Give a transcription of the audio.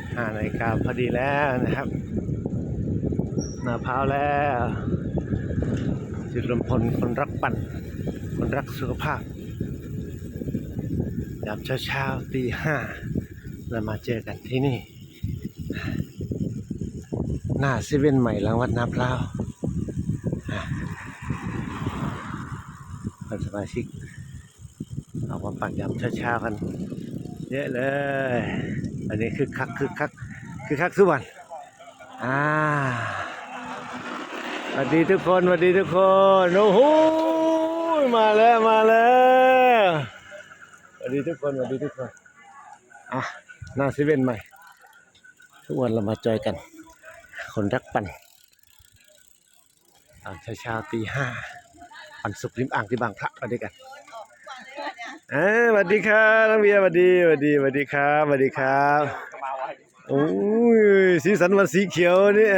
5 นาฬิกาพอดีแล้วนะครับหน้าพร้าวแล้วจุดรวมพลคนรักปั่นคนรักสุขภาพยามเช้าตี 5เรามาเจอกันที่นี่หน้าเซเว่นใหม่หลังวัดน้ำพร้าวคนสมาชิกออกมาปั่นยามเช้ากันเยอะเลยอันนี้คือคักทุกวันสวัสดีทุกคนสวัสดีทุกคนโอ้โหมาแล้วสวัสดีทุกคนหน้าเซเว่นใหม่ทุกวันเรามาจอยกันคนรักปั่นตอนเช้าตี 5ปั่นสุกริมอ่างที่บางพระมาด้วยกันสวัสดีครับน้องเบียร์สวัสดีครับโอ้ยสีสันมันสีเขียวนี่